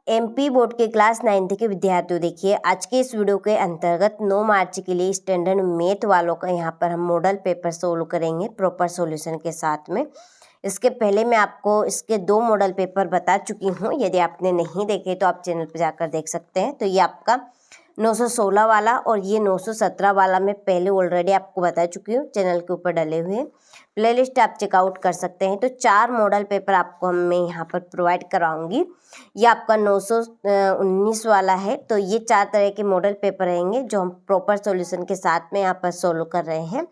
MP board के class 9th के विद्यार्थियों, देखिए आज के इस वीडियो के अंतर्गत 9 मार्च के लिए स्टैंडर्ड मैथ वालों का यहाँ पर हम मॉडल पेपर सोल्व करेंगे प्रॉपर सॉल्यूशन के साथ में। इसके पहले मैं आपको इसके 2 मॉडल पेपर बता चुकी हूँ। यदि आपने नहीं देखे तो आप चैनल पर जाकर देख सकते हैं। तो ये आपका 916 वाला और ये 917 वाला मैं पहले ऑलरेडी आपको बता चुकी हूँ, चैनल के ऊपर डले हुए प्लेलिस्ट आप चेकआउट कर सकते हैं। तो 4 मॉडल पेपर आपको मैं यहाँ पर प्रोवाइड कराऊंगी। ये आपका 919 वाला है। तो ये 4 तरह के मॉडल पेपर रहेंगे जो हम प्रॉपर सॉल्यूशन के साथ में यहाँ पर सोल्व कर रहे हैं।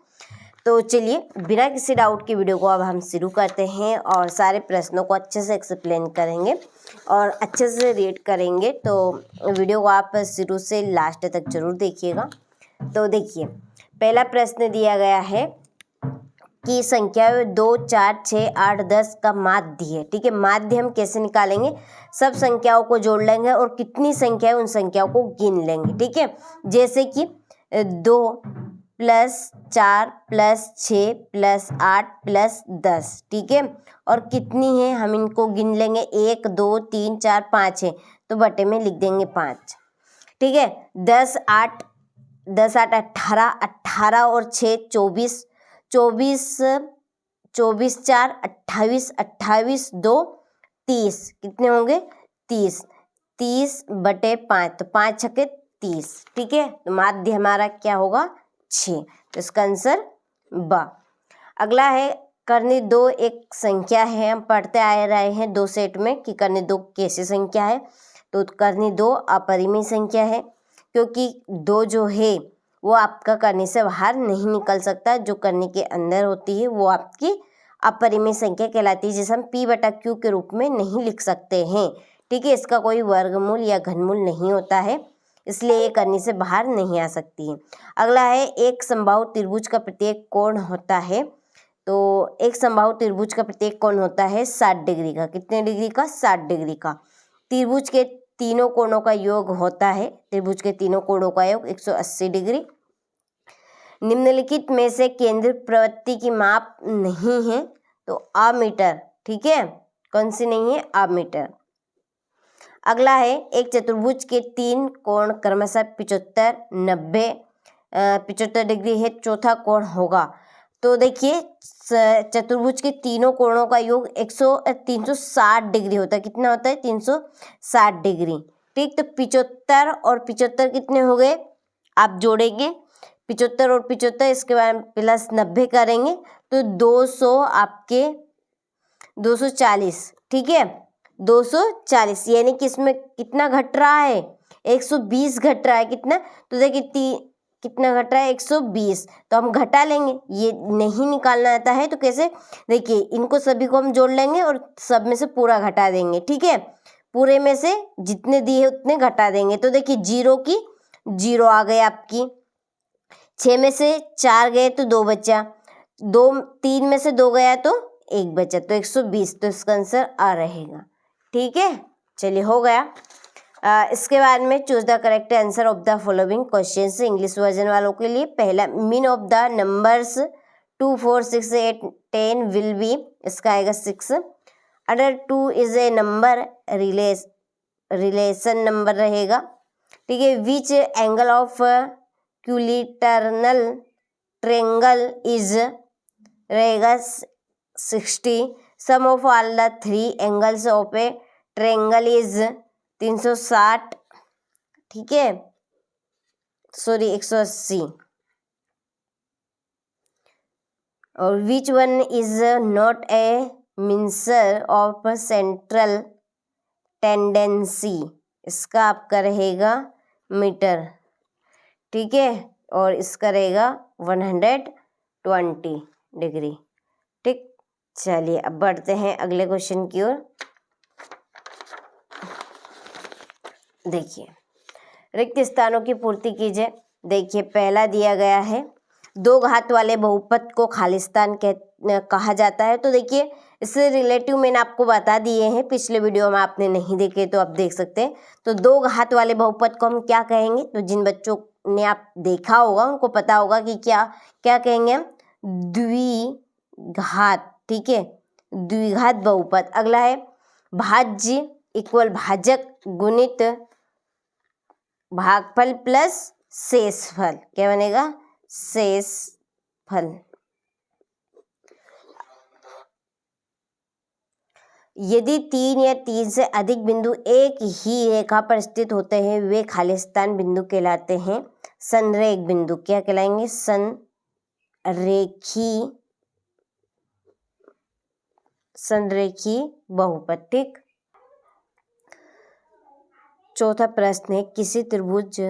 तो चलिए बिना किसी डाउट की वीडियो को अब हम शुरू करते हैं और सारे प्रश्नों को अच्छे से एक्सप्लेन करेंगे और अच्छे से रीड करेंगे। तो वीडियो को आप शुरू से लास्ट तक जरूर देखिएगा। तो देखिए पहला प्रश्न दिया गया है कि संख्या 2, 4, 6, 8, 10 का माध्य है। ठीक है, माध्य हम कैसे निकालेंगे? सब संख्याओं को जोड़ लेंगे और कितनी संख्या है उन संख्याओं को गिन लेंगे। ठीक है, जैसे कि 2 + 4 + 6 + 8 + 10। ठीक है, और कितनी है हम इनको गिन लेंगे। 1, 2, 3, 4, 5 है तो बटे में लिख देंगे 5। ठीक है, 10, 8 18, 18 और 6 24, 24 24 4 28, 28 2 30। कितने होंगे? 30। 30 बटे 5 तो 5 छक्के 30। ठीक है, तो माध्य हमारा क्या होगा? 6। तो इसका आंसर ब। अगला है कर्णी 2 एक संख्या है। हम पढ़ते आ रहे हैं 2 सेट में कि कर्णी 2 कैसी संख्या है। तो कर्णी 2 अपरिमेय संख्या है, क्योंकि 2 जो है वो आपका कर्णी से बाहर नहीं निकल सकता। जो कर्णी के अंदर होती है वो आपकी अपरिमेय संख्या कहलाती है, जिसे हम p/q के रूप में नहीं लिख सकते हैं। ठीक है, इसका कोई वर्गमूल या घनमूल नहीं होता है, इसलिए ये कर्णी से बाहर नहीं आ सकती है। अगला है एक समबाहु त्रिभुज का प्रत्येक कोण होता है। तो एक समबाहु त्रिभुज का प्रत्येक कोण होता है 60 डिग्री का। कितने डिग्री का? 60 डिग्री का। त्रिभुज के तीनों कोणों का योग होता है, त्रिभुज के तीनों कोणों का योग 180 डिग्री। निम्नलिखित में से केंद्र प्रवृत्ति की माप नहीं है तो अमीटर। ठीक है, कौन सी नहीं है? अमीटर। अगला है एक चतुर्भुज के 3 कोण क्रमशः 75, 90, 75 डिग्री है, चौथा कोण होगा। तो देखिए चतुर्भुज के तीनों कोणों का योग 360 डिग्री होता है। कितना होता है? 360 डिग्री। ठीक, तो 75 और 75 कितने हो गए? आप जोड़ेंगे 75 और 75, इसके बाद प्लस 90 करेंगे तो 200 आपके 240। ठीक है, 240 यानी कि इसमें कितना घट रहा है? 120 घट रहा है। कितना? तो देखिए कितना घट रहा है? 120। तो हम घटा लेंगे, ये नहीं निकालना आता है तो कैसे? देखिए इनको सभी को हम जोड़ लेंगे और सब में से पूरा घटा देंगे। ठीक है, पूरे में से जितने दिए उतने घटा देंगे। तो देखिए 0 की 0 आ गए आपकी, 6 में से 4 गए तो 2 बचा, 3 में से 2 गया तो 1 बचा, तो 120। तो इसका आंसर आ रहेगा। ठीक है, चलिए हो गया। इसके बाद में choose the correct answer of the following questions English version वालों के लिए। पहला, mean of the numbers 2, 4, 6, 8, 10 will be. इसका आएगा 6। अगर 2 is a number, relation number रहेगा। ठीक है, which angle of equilateral triangle is रहेगा 60। Sum of all the 3 angles of a triangle is 360। ठीक है, सॉरी 180। और which one is not a measure of central tendency. इसका आपका रहेगा मीटर। ठीक है, और इसका रहेगा 120 डिग्री। ठीक, चलिए अब बढ़ते हैं अगले क्वेश्चन की ओर। देखिए रिक्त स्थानों की पूर्ति कीजिए। देखिए पहला दिया गया है 2 घात वाले बहुपद को खालिस्तान कहा जाता है। तो देखिए इससे रिलेटिव मैंने आपको बता दिए हैं पिछले वीडियो में, आपने नहीं देखे तो आप देख सकते हैं। तो 2 घात वाले बहुपद को हम क्या कहेंगे? तो जिन बच्चों ने आप देखा होगा उनको पता होगा कि क्या क्या कहेंगे हम? द्विघात। ठीक है, द्विघात बहुपद। अगला है भाज्य इक्वल भाजक गुणित भागफल प्लस शेषफल, क्या बनेगा, शेषफल। यदि 3 या 3 से अधिक बिंदु एक ही रेखा पर स्थित होते हैं वे खाली स्थान बिंदु कहलाते हैं। संरेख बिंदु क्या कहलाएंगे, संरेखी बहुपद। ठीक। चौथा प्रश्न है, किसी त्रिभुज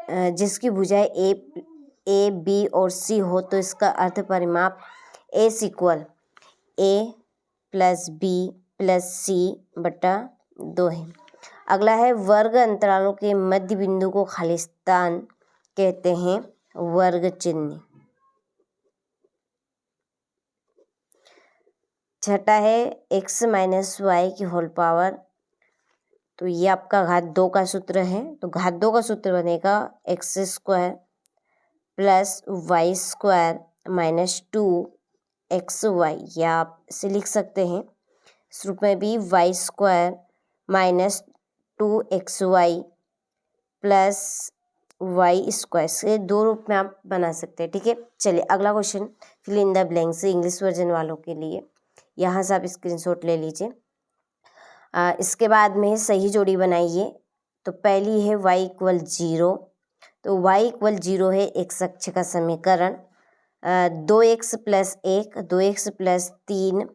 जिसकी भुजाएं ए बी और सी हो तो इसका अर्थ परिमाप एस इक्वल ए प्लस बी प्लस सी बटा 2 है। अगला है, वर्ग अंतरालों के मध्य बिंदु को खाली स्थान कहते हैं, वर्ग चिन्ह। छठा है, x माइनस वाई की होल पावर, तो ये आपका घात 2 का सूत्र है, तो घात 2 का सूत्र बनेगा x square plus y square minus 2xy, या आप इसे लिख सकते हैं इस रूप में भी y square minus 2xy plus y square, से 2 रूप में आप बना सकते हैं। ठीक है, चलिए अगला question fill in the blanks English version वालों के लिए, यहाँ से आप स्क्रीनशॉट ले लीजिए। इसके बाद में सही जोड़ी बनाइए। तो पहली है y इक्वल 0, तो y इक्वल 0 है x अक्ष का समीकरण। 2x प्लस 1, 2x प्लस 3,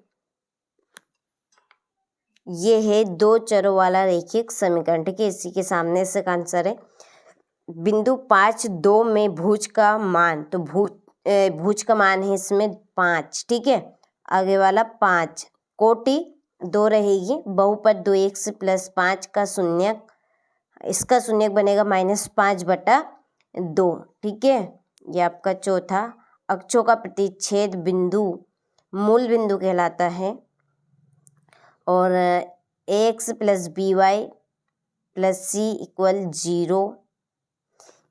ये है 2 चरों वाला रेखिक समीकरण। ठीक है, इसी के सामने से का आंसर है। बिंदु 5, 2 में भुज का मान, तो भुज का मान है इसमें 5। ठीक है, आगे वाला 5, कोटि 2 रहेगी, बहुपद 2x प्लस 5 का शून्यक, इसका शून्यक बनेगा -5 बटा 2। ठीक है, ये आपका चौथा। अक्षों का प्रतिच्छेद बिंदु मूल बिंदु कहलाता है, और ax plus by plus c equal 0,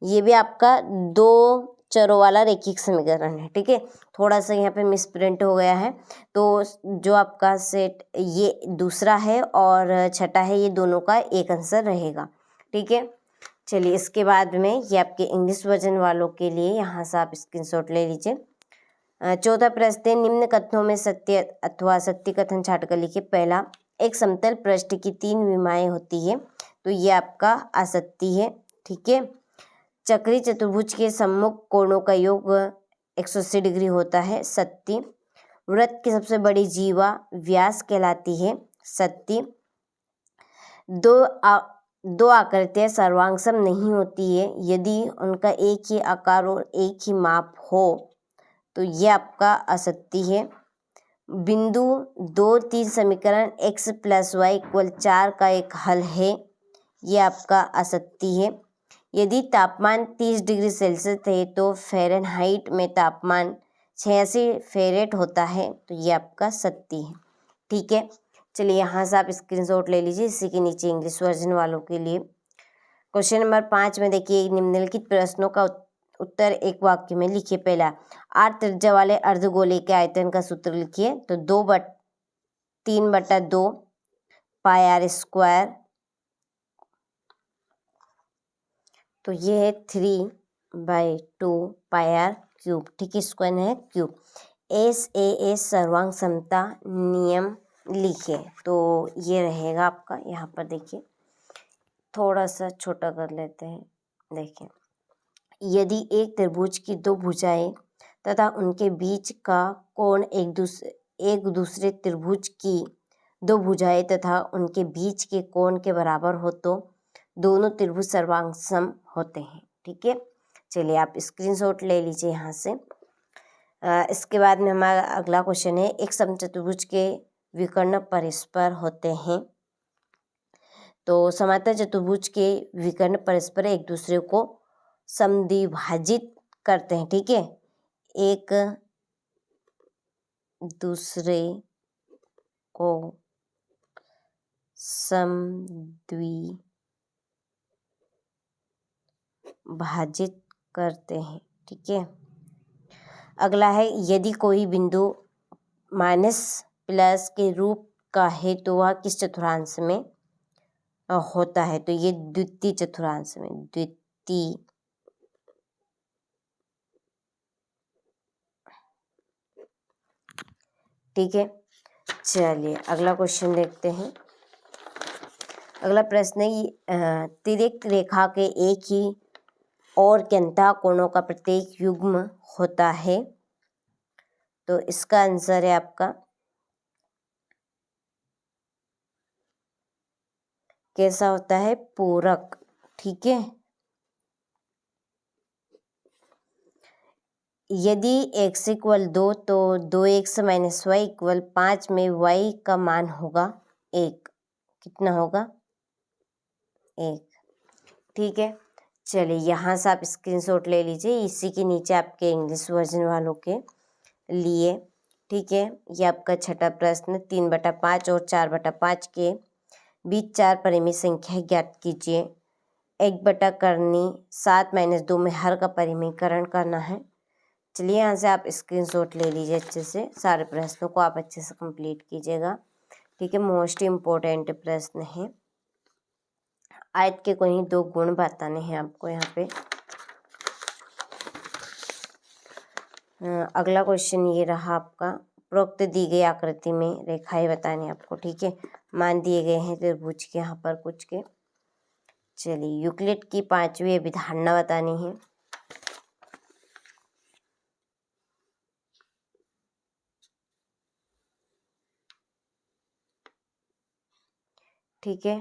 ये भी आपका 2 चरों वाला रेखिक समीकरण है। ठीक है, थोड़ा सा यहाँ पे मिसप्रिंट हो गया है, तो जो आपका सेट ये दूसरा है और छठा है, ये दोनों का एक आंसर रहेगा। ठीक है, चलिए इसके बाद में ये आपके इंग्लिश वर्जन वालों के लिए, यहाँ से आप स्क्रीनशॉट ले लीजिए। चौथा प्रश्न है, निम्न कथनों में सत्य अथवा सत्य कथन छाटकर लिखिए। पहला, एक समतल पृष्ठ की 3 विमाएं होती है, तो ये आपका असत्य है। ठीक है, चक्री चतुर्भुज के सम्मुख कोणों का योग 180 डिग्री होता है, सत्य। वृत्त की सबसे बड़ी जीवा व्यास कहलाती है, सत्य। दो आकृतियां सर्वांगसम नहीं होती है, यदि उनका एक ही आकार और एक ही माप हो तो ये आपका असत्य है। बिंदु 2, 3 समीकरण x प्लस वाई इक्वल 4 का एक हल है, ये आपका असत्य है। यदि तापमान 30 डिग्री सेल्सियस है तो फ़ारेनहाइट में तापमान 86 फ़ारेनहाइट होता है, तो ये आपका सत्य है। ठीक है, चलिए यहाँ से आप स्क्रीनशॉट ले लीजिए, इसी के नीचे इंग्लिश वर्जन वालों के लिए। क्वेश्चन नंबर 5 में देखिए, निम्नलिखित प्रश्नों का उत्तर एक वाक्य में लिखिए। पहला, 8 त्रिज्या वाले अर्धगोले के आयतन का सूत्र लिखिए। तो 3/2 पाई आर स्क्वायर, तो ये है 3/2 पाई आर क्यूब। ठीक है, स्क्वायर है क्यूब। SAS सर्वांग समता नियम लिखे, तो ये रहेगा आपका, यहाँ पर देखिए थोड़ा सा छोटा कर लेते हैं। देखिए, यदि एक त्रिभुज की 2 भुजाएं तथा उनके बीच का कोण एक दूसरे त्रिभुज की 2 भुजाएं तथा उनके बीच के कोण के बराबर हो तो दोनों त्रिभुज सर्वांगसम होते हैं। ठीक है, चलिए आप स्क्रीनशॉट ले लीजिए यहाँ से। इसके बाद में हमारा अगला क्वेश्चन है, एक समचतुर्भुज के विकर्ण परस्पर होते हैं। तो समांतर चतुर्भुज के विकर्ण परस्पर एक दूसरे को समद्विभाजित करते हैं। ठीक है, एक दूसरे को समद्विभाजित करते हैं। ठीक है, अगला है, यदि कोई बिंदु माइनस प्लस के रूप का है तो वह किस चतुर्थांश में होता है, तो ये द्वितीय चतुर्थांश में, द्वितीय। ठीक है, चलिए अगला क्वेश्चन देखते हैं। अगला प्रश्न है तिर्यक रेखा के एक ही और के अंतः कोणों का प्रत्येक युग्म होता है, तो इसका आंसर है आपका कैसा होता है, पूरक। ठीक है, यदि x इक्वल 2 तो 2x माइनस वाई इक्वल 5 में y का मान होगा 1। कितना होगा, 1। ठीक है, चलिए यहाँ से आप स्क्रीनशॉट ले लीजिए, इसी के नीचे आपके इंग्लिश वर्जन वालों के लिए। ठीक है, ये आपका छठा प्रश्न, 3/5 और 4/5 के बीच 4 परिमेय संख्या ज्ञात कीजिए। 1/करनी 7 - 2 में हर का परिमेयकरण करना है। चलिए यहाँ से आप स्क्रीनशॉट ले लीजिए, अच्छे से सारे प्रश्नों को आप अच्छे से कंप्लीट कीजिएगा। ठीक है, मोस्ट इम्पोर्टेंट प्रश्न है। आयत के कोई 2 गुण बताने हैं आपको यहाँ पे। अगला क्वेश्चन ये रहा आपका, उपरोक्त दी गई आकृति में रेखाएं बतानी आपको। ठीक है, मान दिए गए हैं त्रिभुज के यहाँ पर कुछ के। चलिए यूक्लिड की 5वीं अभिधारणा बतानी है। ठीक है,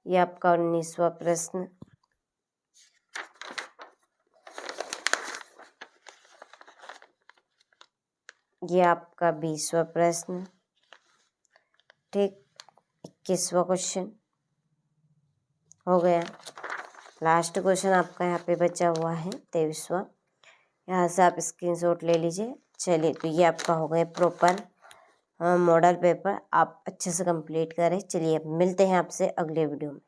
ये आपका 19वां प्रश्न। ये आपका 20वां प्रश्न। ठीक, 21वां क्वेश्चन हो गया। लास्ट क्वेश्चन आपका यहाँ पे बचा हुआ है 23वां। यहाँ से आप स्क्रीनशॉट ले लीजिए। चलिए, तो ये आपका हो गया प्रॉपर मॉडल पेपर, आप अच्छे से कंप्लीट करें। चलिए मिलते हैं आपसे अगले वीडियो में।